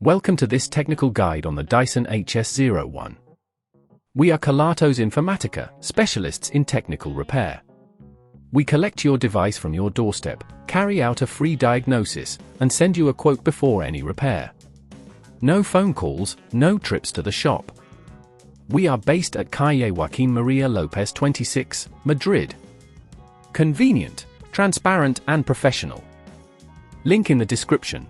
Welcome to this technical guide on the Dyson HS01. We are Kelatos Informatica, specialists in technical repair. We collect your device from your doorstep, carry out a free diagnosis, and send you a quote before any repair. No phone calls, no trips to the shop. We are based at Calle Joaquín María López 26, Madrid. Convenient, transparent and professional. Link in the description.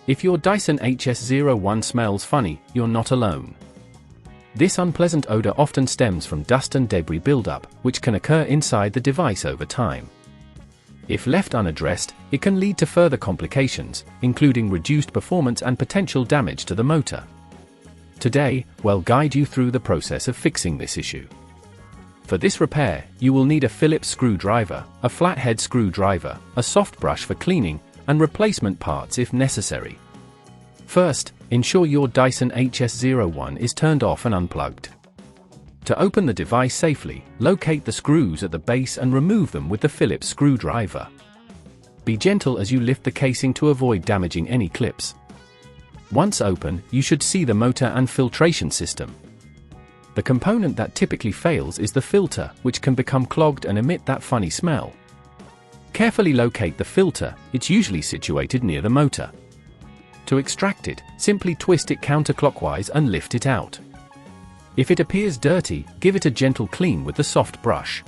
If your Dyson HS01 smells funny, you're not alone. This unpleasant odor often stems from dust and debris buildup, which can occur inside the device over time. If left unaddressed, it can lead to further complications, including reduced performance and potential damage to the motor. Today, we'll guide you through the process of fixing this issue. For this repair, you will need a Phillips screwdriver, a flathead screwdriver, a soft brush for cleaning, and replacement parts if necessary. First, ensure your Dyson HS01 is turned off and unplugged. To open the device safely, locate the screws at the base and remove them with the Phillips screwdriver. Be gentle as you lift the casing to avoid damaging any clips. Once open, you should see the motor and filtration system. The component that typically fails is the filter, which can become clogged and emit that funny smell. Carefully locate the filter, it's usually situated near the motor. To extract it, simply twist it counterclockwise and lift it out. If it appears dirty, give it a gentle clean with the soft brush.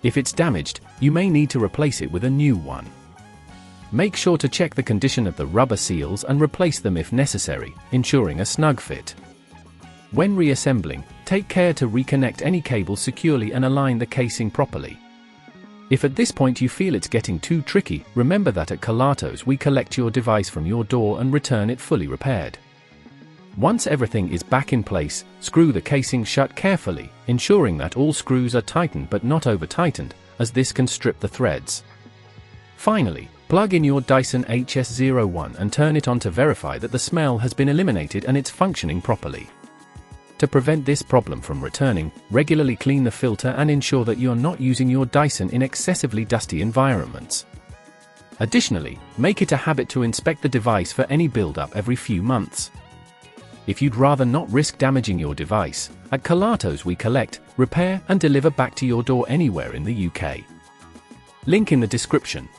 If it's damaged, you may need to replace it with a new one. Make sure to check the condition of the rubber seals and replace them if necessary, ensuring a snug fit. When reassembling, take care to reconnect any cables securely and align the casing properly. If at this point you feel it's getting too tricky, remember that at Kelatos we collect your device from your door and return it fully repaired. Once everything is back in place, screw the casing shut carefully, ensuring that all screws are tightened but not over-tightened, as this can strip the threads. Finally, plug in your Dyson HS01 and turn it on to verify that the smell has been eliminated and it's functioning properly. To prevent this problem from returning, regularly clean the filter and ensure that you are not using your Dyson in excessively dusty environments. Additionally, make it a habit to inspect the device for any buildup every few months. If you'd rather not risk damaging your device, at Kelatos we collect, repair and deliver back to your door anywhere in the UK. Link in the description.